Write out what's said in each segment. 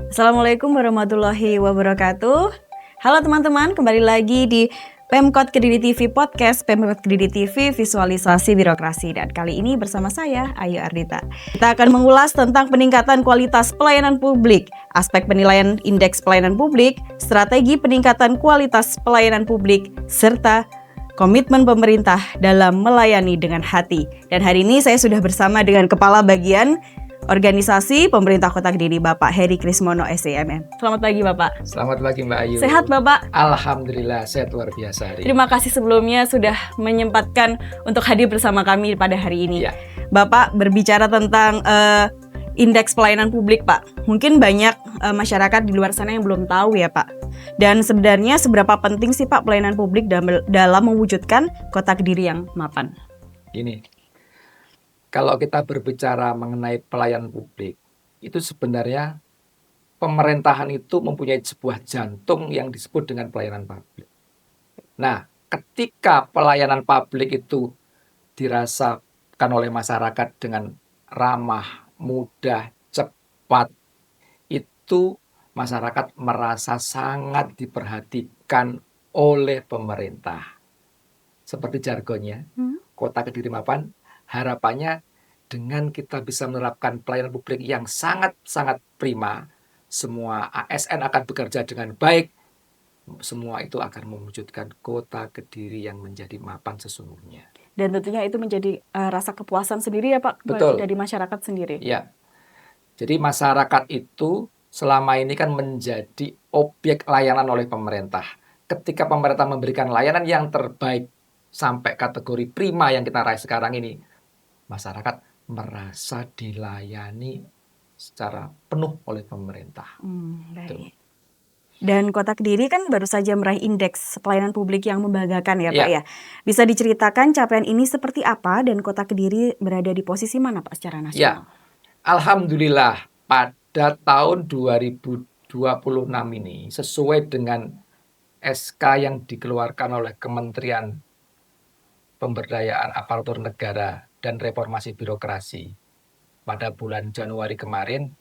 Assalamualaikum warahmatullahi wabarakatuh. Halo teman-teman, kembali lagi di Pemkot Kediri TV Podcast, Pemkot Kediri TV Visualisasi Birokrasi. Dan kali ini bersama saya, Ayu Ardita. Kita akan mengulas tentang peningkatan kualitas pelayanan publik, aspek penilaian indeks pelayanan publik, strategi peningkatan kualitas pelayanan publik, serta komitmen pemerintah dalam melayani dengan hati. Dan hari ini saya sudah bersama dengan Kepala Bagian Organisasi Pemerintah Kota Kediri, Bapak Heri Krismono SCMM. Selamat pagi Bapak. Selamat pagi Mbak Ayu. Sehat Bapak? Alhamdulillah sehat luar biasa hari. Terima kasih sebelumnya sudah menyempatkan untuk hadir bersama kami pada hari ini. Ya. Bapak berbicara tentang indeks pelayanan publik Pak. Mungkin banyak masyarakat di luar sana yang belum tahu ya Pak. Dan sebenarnya seberapa penting sih Pak pelayanan publik dalam mewujudkan Kota Kediri yang mapan? Gini, kalau kita berbicara mengenai pelayanan publik, itu sebenarnya pemerintahan itu mempunyai sebuah jantung yang disebut dengan pelayanan publik. Nah, ketika pelayanan publik itu dirasakan oleh masyarakat dengan ramah, mudah, cepat, itu masyarakat merasa sangat diperhatikan oleh pemerintah. Seperti jargonnya, Kota Kediri Mapan, harapannya dengan kita bisa menerapkan pelayanan publik yang sangat-sangat prima, semua ASN akan bekerja dengan baik, semua itu akan mewujudkan Kota Kediri yang menjadi mapan sesungguhnya. Dan tentunya itu menjadi rasa kepuasan sendiri ya Pak. Betul. Dari masyarakat sendiri. Ya, jadi masyarakat itu selama ini kan menjadi objek layanan oleh pemerintah. Ketika pemerintah memberikan layanan yang terbaik sampai kategori prima yang kita raih sekarang ini, masyarakat merasa dilayani secara penuh oleh pemerintah. Baik. Dan Kota Kediri kan baru saja meraih indeks pelayanan publik yang membanggakan ya Pak ya. Bisa diceritakan capaian ini seperti apa dan Kota Kediri berada di posisi mana Pak secara nasional? Ya, alhamdulillah pada tahun 2026 ini sesuai dengan SK yang dikeluarkan oleh Kementerian Pemberdayaan Aparatur Negara dan Reformasi Birokrasi pada bulan Januari kemarin,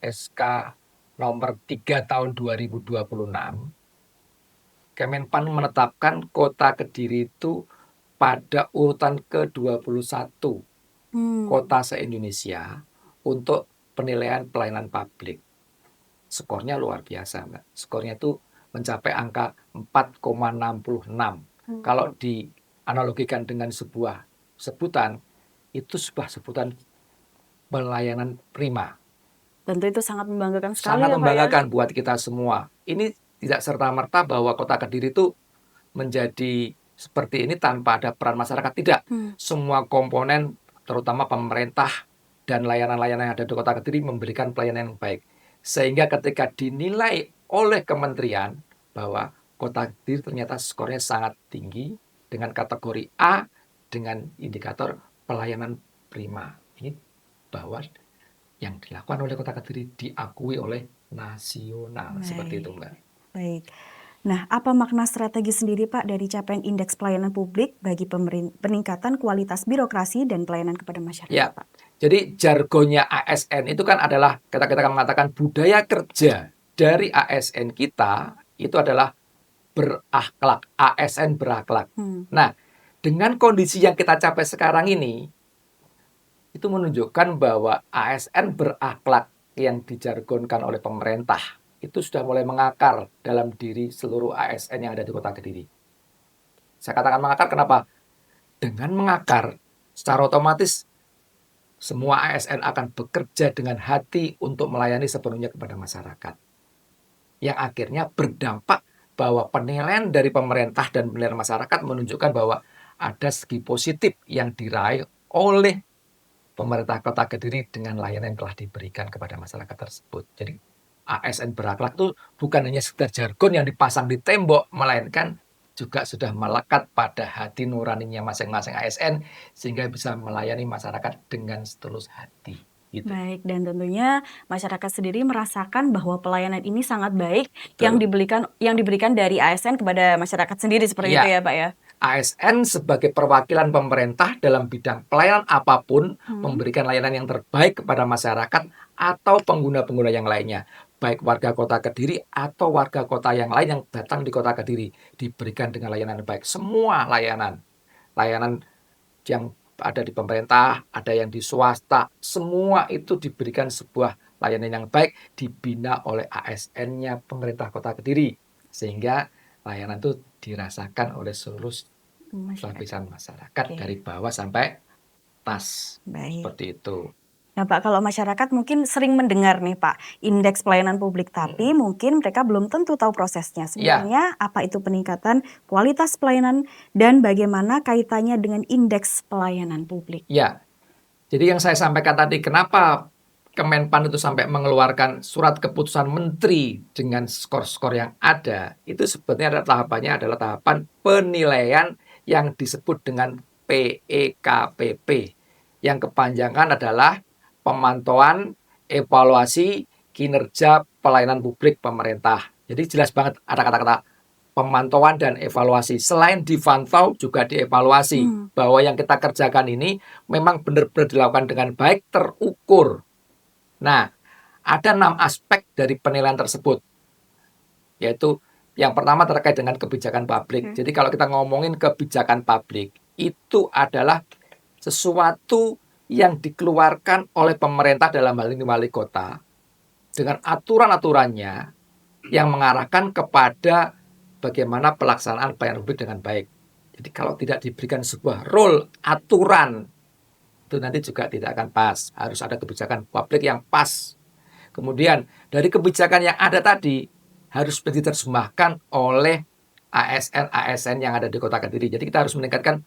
SK nomor 3 tahun 2026, Kemenpan menetapkan Kota Kediri itu pada urutan ke-21 kota se-Indonesia untuk penilaian pelayanan publik. Skornya luar biasa, Mbak. Skornya itu mencapai angka 4,66. Kalau dianalogikan dengan sebuah sebutan, itu sebuah sebutan pelayanan prima. Tentu itu sangat membanggakan sekali Sangat ya Pak membanggakan ya. buat kita semua. Ini tidak serta-merta bahwa Kota Kediri itu menjadi seperti ini tanpa ada peran masyarakat. Tidak. Semua komponen, terutama pemerintah dan layanan-layanan yang ada di Kota Kediri memberikan pelayanan yang baik. Sehingga ketika dinilai oleh kementerian bahwa Kota Kediri ternyata skornya sangat tinggi dengan kategori A dengan indikator pelayanan prima. Ini bahwa yang dilakukan oleh Kota Kediri diakui oleh nasional. Seperti itu, Mbak. Baik. Nah, apa makna strategi sendiri Pak dari capaian indeks pelayanan publik bagi peningkatan kualitas birokrasi dan pelayanan kepada masyarakat Ya, Pak? jadi jargonnya ASN itu kan adalah kita mengatakan budaya kerja dari ASN kita itu adalah berakhlak, ASN berakhlak. Nah, dengan kondisi yang kita capai sekarang ini, itu menunjukkan bahwa ASN berakhlak yang dijargonkan oleh pemerintah itu sudah mulai mengakar dalam diri seluruh ASN yang ada di Kota Kediri. Saya katakan mengakar kenapa? Dengan mengakar, secara otomatis semua ASN akan bekerja dengan hati untuk melayani sepenuhnya kepada masyarakat. Yang akhirnya berdampak bahwa penilaian dari pemerintah dan penilaian masyarakat menunjukkan bahwa ada segi positif yang diraih oleh pemerintah Kota Kediri dengan layanan yang telah diberikan kepada masyarakat tersebut. Jadi ASN berakhlak itu bukan hanya sekedar jargon yang dipasang di tembok, melainkan juga sudah melekat pada hati nuraninya masing-masing ASN sehingga bisa melayani masyarakat dengan setulus hati. Gitu. Baik, dan tentunya masyarakat sendiri merasakan bahwa pelayanan ini sangat baik Betul. yang diberikan dari ASN kepada masyarakat sendiri seperti itu ya Pak ya. ASN sebagai perwakilan pemerintah dalam bidang pelayanan apapun memberikan layanan yang terbaik kepada masyarakat atau pengguna-pengguna yang lainnya, baik warga kota Kediri atau warga kota yang lain yang datang di kota Kediri, diberikan dengan layanan yang baik. Semua layanan yang ada di pemerintah, ada yang di swasta, semua itu diberikan sebuah layanan yang baik, dibina oleh ASN-nya pemerintah kota Kediri, sehingga layanan itu dirasakan oleh seluruh lapisan masyarakat dari bawah sampai atas. Baik. Seperti itu. Nah Pak, kalau masyarakat mungkin sering mendengar nih Pak, indeks pelayanan publik, tapi mungkin mereka belum tentu tahu prosesnya. Sebenarnya apa itu peningkatan kualitas pelayanan dan bagaimana kaitannya dengan indeks pelayanan publik? Ya, jadi yang saya sampaikan tadi, kenapa Kemenpan itu sampai mengeluarkan surat keputusan menteri dengan skor-skor yang ada, itu sebetulnya ada tahapannya adalah tahapan penilaian yang disebut dengan PEKPP, yang kepanjangan adalah pemantauan evaluasi kinerja pelayanan publik pemerintah. Jadi jelas banget ada kata-kata pemantauan dan evaluasi. Selain dipantau juga dievaluasi bahwa yang kita kerjakan ini memang benar-benar dilakukan dengan baik, terukur. Nah, ada 6 aspek dari penilaian tersebut, yaitu yang pertama terkait dengan kebijakan publik. Jadi kalau kita ngomongin kebijakan publik, itu adalah sesuatu yang dikeluarkan oleh pemerintah dalam hal ini wali kota dengan aturan-aturannya yang mengarahkan kepada bagaimana pelaksanaan pelayanan publik dengan baik. Jadi kalau tidak diberikan sebuah rule, aturan, itu nanti juga tidak akan pas. Harus ada kebijakan publik yang pas. Kemudian dari kebijakan yang ada tadi harus diterjemahkan oleh ASN-ASN yang ada di Kota Kediri. Jadi kita harus meningkatkan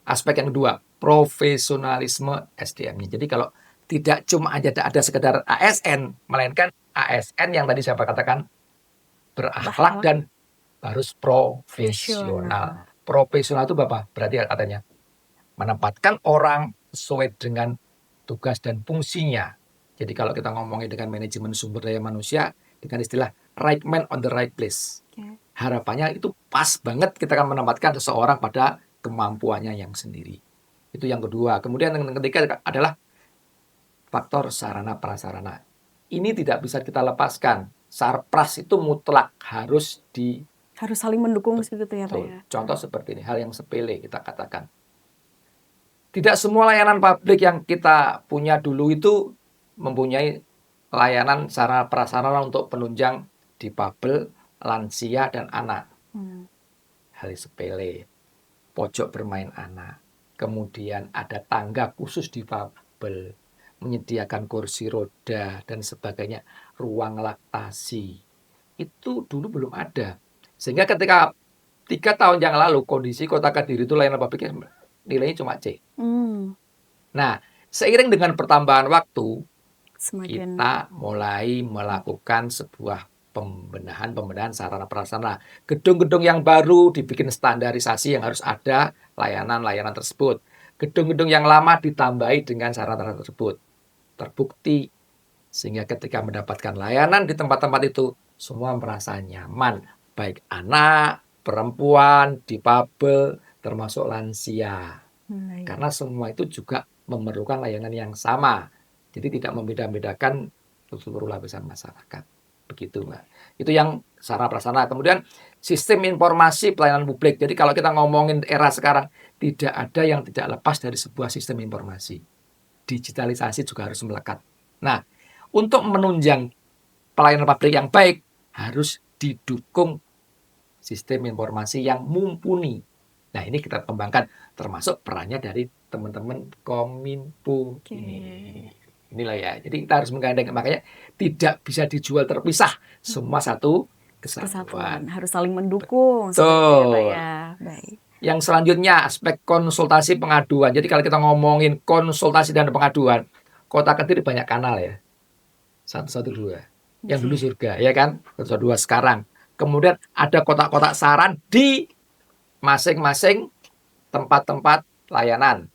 aspek yang kedua, profesionalisme SDM-nya. Jadi kalau tidak cuma ada sekedar ASN, melainkan ASN yang tadi saya katakan berakhlak dan harus profesional. Profesional itu apa? Berarti katanya menempatkan orang sesuai dengan tugas dan fungsinya. Jadi kalau kita ngomongin dengan manajemen sumber daya manusia, dengan istilah right man on the right place. Harapannya itu pas banget kita akan menempatkan seseorang pada kemampuannya yang sendiri. Itu yang kedua. Kemudian yang ketiga adalah faktor sarana prasarana. Ini tidak bisa kita lepaskan. Sarpras itu mutlak harus saling mendukung seperti itu ya Pak ya. Contoh seperti ini, hal yang sepele kita katakan. Tidak semua layanan publik yang kita punya dulu itu mempunyai layanan sarana prasarana untuk penunjang difabel, lansia, dan anak. Hal sepele, pojok bermain anak, kemudian ada tangga khusus difabel, menyediakan kursi roda, dan sebagainya, ruang laktasi. Itu dulu belum ada. Sehingga ketika 3 tahun yang lalu, kondisi Kota Kediri itu layanan publiknya nilainya cuma C. Nah, seiring dengan pertambahan waktu, kita mulai melakukan sebuah pembenahan sarana prasarana. Gedung-gedung yang baru dibikin standarisasi yang harus ada layanan-layanan tersebut. Gedung-gedung yang lama ditambahi dengan sarana tersebut. Terbukti sehingga ketika mendapatkan layanan di tempat-tempat itu semua merasa nyaman, baik anak, perempuan, difabel, termasuk lansia. Karena semua itu juga memerlukan layanan yang sama. Jadi tidak membeda-bedakan seluruh lapisan masyarakat. Begitu, Mbak. Itu yang sarana prasarana. Kemudian sistem informasi pelayanan publik. Jadi kalau kita ngomongin era sekarang, tidak ada yang tidak lepas dari sebuah sistem informasi. Digitalisasi juga harus melekat. Nah, untuk menunjang pelayanan publik yang baik, harus didukung sistem informasi yang mumpuni. Nah, ini kita kembangkan, termasuk perannya dari teman-teman Kominfo ini. Inilah ya. Jadi kita harus menggandeng, makanya tidak bisa dijual terpisah. Semua satu kesatuan. Harus saling mendukung. Betul. Ya. Baik. Yang selanjutnya aspek konsultasi pengaduan. Jadi kalau kita ngomongin konsultasi dan pengaduan, Kota Kediri banyak kanal ya. 112. Yang dulu surga, ya kan? 112 sekarang. Kemudian ada kotak-kotak saran di masing-masing tempat-tempat layanan.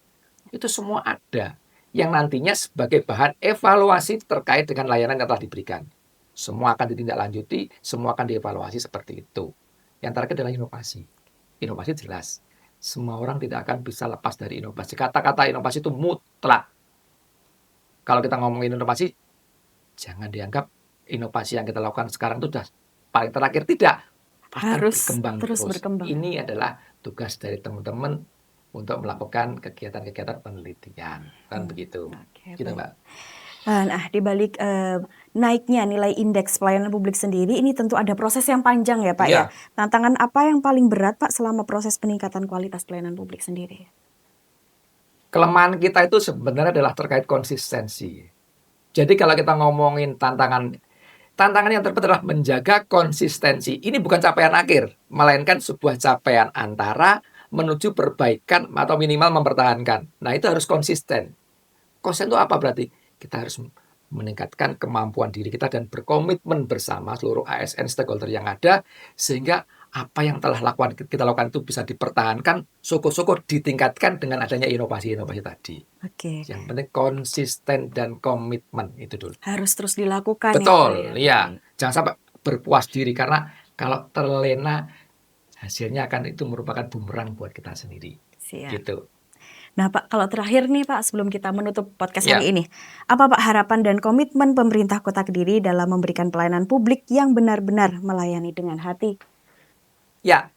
Itu semua ada. Yang nantinya sebagai bahan evaluasi terkait dengan layanan yang telah diberikan. Semua akan ditindaklanjuti, semua akan dievaluasi seperti itu. Yang terakhir adalah inovasi. Inovasi jelas. Semua orang tidak akan bisa lepas dari inovasi. Kata-kata inovasi itu mutlak. Kalau kita ngomongin inovasi, jangan dianggap inovasi yang kita lakukan sekarang itu sudah paling terakhir. Tidak, Harus berkembang terus terus. berkembang. Ini adalah tugas dari teman-teman untuk melakukan kegiatan-kegiatan penelitian, kan begitu. Oke, Gitu, baik. Mbak. Nah, di balik naiknya nilai indeks pelayanan publik sendiri, ini tentu ada proses yang panjang ya Pak ya. Iya. Tantangan apa yang paling berat Pak selama proses peningkatan kualitas pelayanan publik sendiri? Kelemahan kita itu sebenarnya adalah terkait konsistensi. Jadi kalau kita ngomongin tantangan yang terberat adalah menjaga konsistensi. Ini bukan capaian akhir, melainkan sebuah capaian antara menuju perbaikan atau minimal mempertahankan. Nah, itu harus konsisten. Konsisten itu apa berarti? Kita harus meningkatkan kemampuan diri kita dan berkomitmen bersama seluruh ASN stakeholder yang ada, sehingga apa yang telah kita lakukan itu bisa dipertahankan, syukur-syukur ditingkatkan dengan adanya inovasi-inovasi tadi. Oke. Yang penting konsisten dan komitmen itu dulu. Harus terus dilakukan. Betul, ya. ya. Jangan sampai berpuas diri, karena kalau terlena hasilnya akan itu merupakan bumerang buat kita sendiri. Siap. Gitu. Nah Pak, kalau terakhir nih Pak, sebelum kita menutup podcast Ya. hari ini, apa Pak harapan dan komitmen pemerintah Kota Kediri dalam memberikan pelayanan publik yang benar-benar melayani dengan hati? Ya,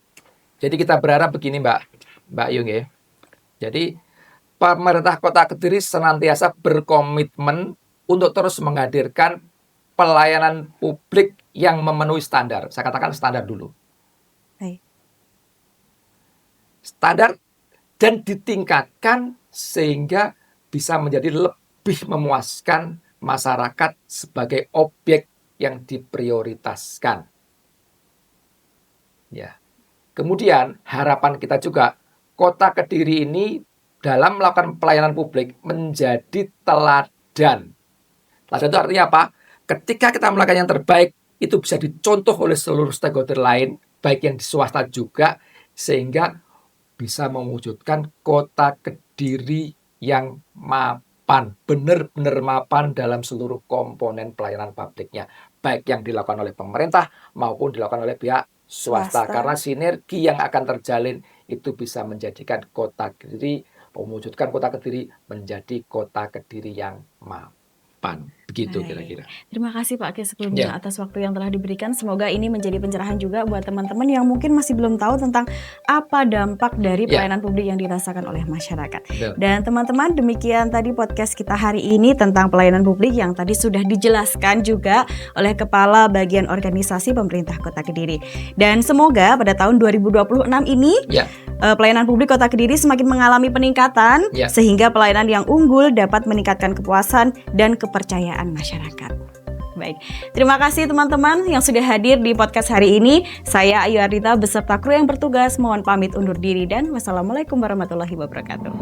jadi kita berharap begini Mbak Yung ya. Jadi pemerintah Kota Kediri senantiasa berkomitmen untuk terus menghadirkan pelayanan publik yang memenuhi standar. Saya katakan standar dulu. Baik. Standar dan ditingkatkan sehingga bisa menjadi lebih memuaskan masyarakat sebagai objek yang diprioritaskan. Ya. Kemudian harapan kita juga Kota Kediri ini dalam melakukan pelayanan publik menjadi teladan. Teladan itu artinya apa? Ketika kita melakukan yang terbaik, itu bisa dicontoh oleh seluruh stakeholder lain, baik yang di swasta juga, sehingga bisa mewujudkan Kota Kediri yang mapan, benar-benar mapan dalam seluruh komponen pelayanan publiknya, baik yang dilakukan oleh pemerintah maupun dilakukan oleh pihak swasta. Karena sinergi yang akan terjalin itu bisa menjadikan Kota Kediri, mewujudkan Kota Kediri menjadi Kota Kediri yang mapan. Begitu kira-kira. Terima kasih Pak Ki sebelumnya atas waktu yang telah diberikan. Semoga ini menjadi pencerahan juga buat teman-teman yang mungkin masih belum tahu tentang apa dampak dari pelayanan publik yang dirasakan oleh masyarakat. Dan teman-teman, demikian tadi podcast kita hari ini tentang pelayanan publik yang tadi sudah dijelaskan juga oleh Kepala Bagian Organisasi Pemerintah Kota Kediri. Dan semoga pada tahun 2026 ini pelayanan publik Kota Kediri semakin mengalami peningkatan sehingga pelayanan yang unggul dapat meningkatkan kepuasan dan kepercayaan masyarakat. Baik, terima kasih teman-teman yang sudah hadir di podcast hari ini. Saya Ayu Ardita beserta kru yang bertugas mohon pamit undur diri dan wassalamualaikum warahmatullahi wabarakatuh.